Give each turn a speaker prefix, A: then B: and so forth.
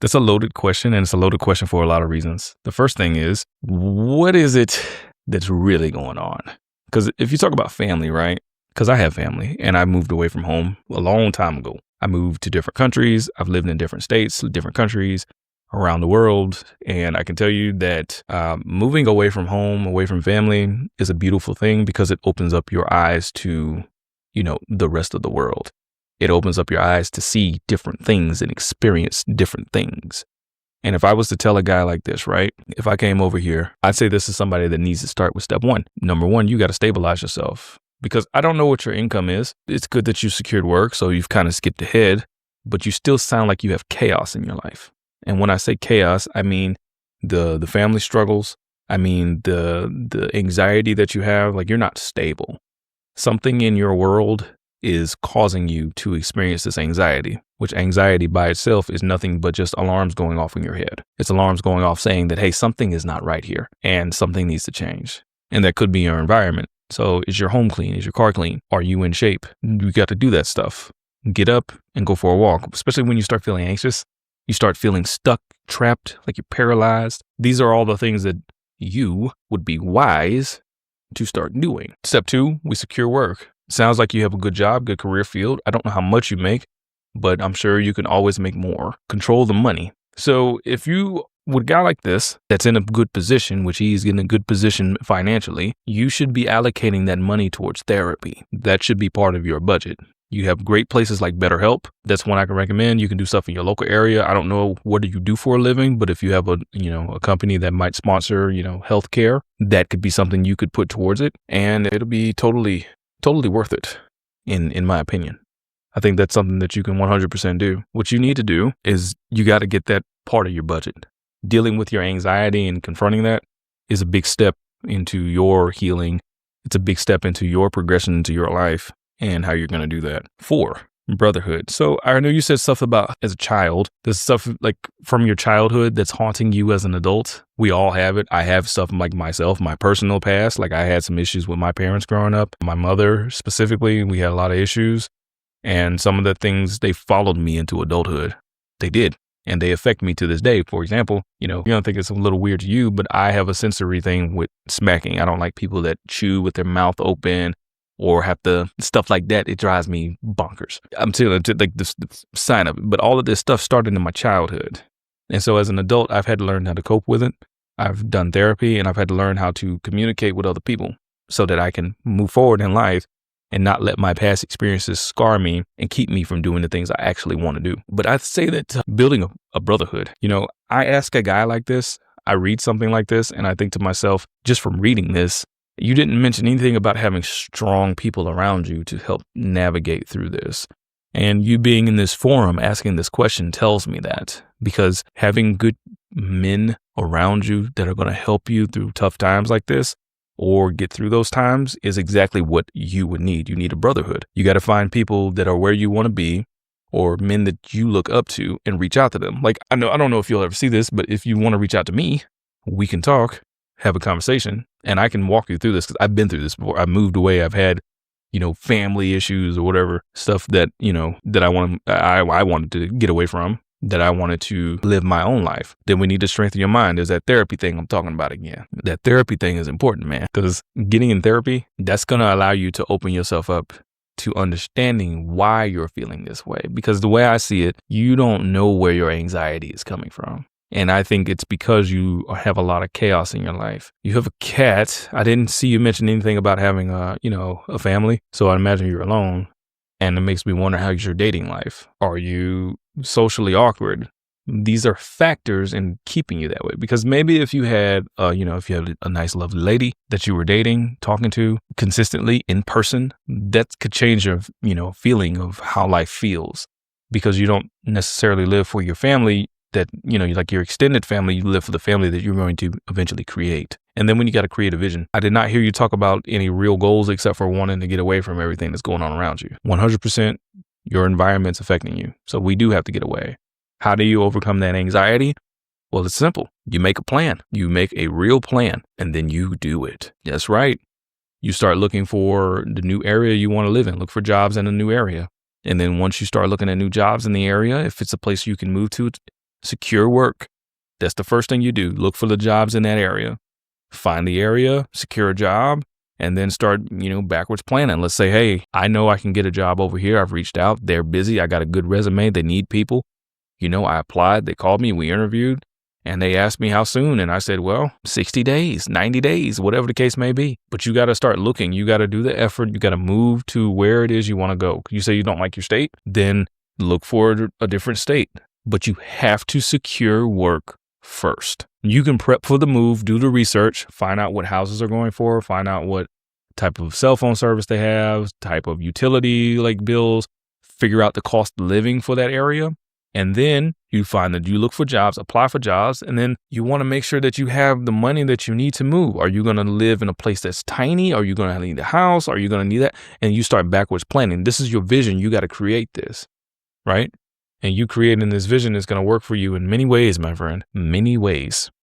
A: That's a loaded question, and it's a loaded question for a lot of reasons. The first thing is, what is it that's really going on? Because if you talk about family, right? Because I have family and I moved away from home a long time ago. I moved to different countries. I've lived in different states, different countries around the world. And I can tell you that moving away from home, away from family is a beautiful thing because it opens up your eyes to, the rest of the world. It opens up your eyes to see different things and experience different things. And if I was to tell a guy like this, right, if I came over here, I'd say this is somebody that needs to start with step one. Number one, you got to stabilize yourself because I don't know what your income is. It's good that you secured work, so you've kind of skipped ahead, but you still sound like you have chaos in your life. And when I say chaos, I mean the family struggles. I mean the anxiety that you have, like you're not stable. Something in your world is causing you to experience this anxiety, which anxiety by itself is nothing but just alarms going off in your head. It's alarms going off saying that, hey, something is not right here and something needs to change. And that could be your environment. So is your home clean? Is your car clean? Are you in shape? You got to do that stuff. Get up and go for a walk, especially when you start feeling anxious. You start feeling stuck, trapped, like you're paralyzed. These are all the things that you would be wise to start doing. Step two, we secure work. Sounds like you have a good job, good career field. I don't know how much you make, but I'm sure you can always make more. Control the money. So if you, with a guy like this, that's in a good position, which he's in a good position financially, you should be allocating that money towards therapy. That should be part of your budget. You have great places like BetterHelp. That's one I can recommend. You can do stuff in your local area. I don't know what do you do for a living, but if you have a company that might sponsor, healthcare, that could be something you could put towards it, and it'll be totally worth it, in my opinion. I think that's something that you can 100% do. What you need to do is you got to get that part of your budget. Dealing with your anxiety and confronting that is a big step into your healing. It's a big step into your progression into your life and how you're going to do that. 4, brotherhood. So I know you said stuff about as a child, there's stuff like from your childhood that's haunting you as an adult. We all have it. I have stuff like myself, my personal past. Like I had some issues with my parents growing up. My mother specifically, we had a lot of issues. And some of the things, they followed me into adulthood. They did. And they affect me to this day. For example, you don't think it's a little weird to you, but I have a sensory thing with smacking. I don't like people that chew with their mouth open or have to stuff like that. It drives me bonkers. I'm telling you, like the sign of it. But all of this stuff started in my childhood. And so as an adult, I've had to learn how to cope with it. I've done therapy and I've had to learn how to communicate with other people so that I can move forward in life and not let my past experiences scar me and keep me from doing the things I actually want to do. But I'd say that building a brotherhood, I ask a guy like this, I read something like this, and I think to myself, just from reading this, you didn't mention anything about having strong people around you to help navigate through this. And you being in this forum asking this question tells me that, because having good men around you that are going to help you through tough times like this or get through those times is exactly what you would need. You need a brotherhood. You got to find people that are where you want to be or men that you look up to and reach out to them. Like, I don't know if you'll ever see this, but if you want to reach out to me, we can talk, have a conversation, and I can walk you through this because I've been through this before. I moved away. I've had, family issues or whatever stuff that, that I wanted to get away from, that I wanted to live my own life. Then we need to strengthen your mind. There's that therapy thing I'm talking about again. That therapy thing is important, man, because getting in therapy, that's going to allow you to open yourself up to understanding why you're feeling this way. Because the way I see it, you don't know where your anxiety is coming from. And I think it's because you have a lot of chaos in your life. You have a cat. I didn't see you mention anything about having a family. So I imagine you're alone. And it makes me wonder, how's your dating life? Are you socially awkward? These are factors in keeping you that way. Because maybe if you had, if you had a nice, lovely lady that you were dating, talking to consistently in person, that could change your, feeling of how life feels. Because you don't necessarily live for your family that, like your extended family, you live for the family that you're going to eventually create. And then when you got to create a vision, I did not hear you talk about any real goals except for wanting to get away from everything that's going on around you. 100% your environment's affecting you. So we do have to get away. How do you overcome that anxiety? Well, it's simple. You make a plan. You make a real plan and then you do it. That's right. You start looking for the new area you want to live in. Look for jobs in a new area. And then once you start looking at new jobs in the area, if it's a place you can move to, Secure work. That's the first thing you do. Look for the jobs in that area. Find the area, secure a job, and then start, backwards planning. Let's say, hey, I know I can get a job over here. I've reached out. They're busy. I got a good resume. They need people. I applied. They called me. We interviewed. And they asked me how soon. And I said, well, 60 days, 90 days, whatever the case may be. But you got to start looking. You got to do the effort. You got to move to where it is you want to go. You say you don't like your state, then look for a different state. But you have to secure work first. You can prep for the move, do the research, find out what houses are going for, find out what type of cell phone service they have, type of utility like bills, figure out the cost of living for that area. And then you find that you look for jobs, apply for jobs, and then you want to make sure that you have the money that you need to move. Are you going to live in a place that's tiny? Are you going to need a house? Are you going to need that? And you start backwards planning. This is your vision. You got to create this, right? And you creating this vision is going to work for you in many ways, my friend, many ways.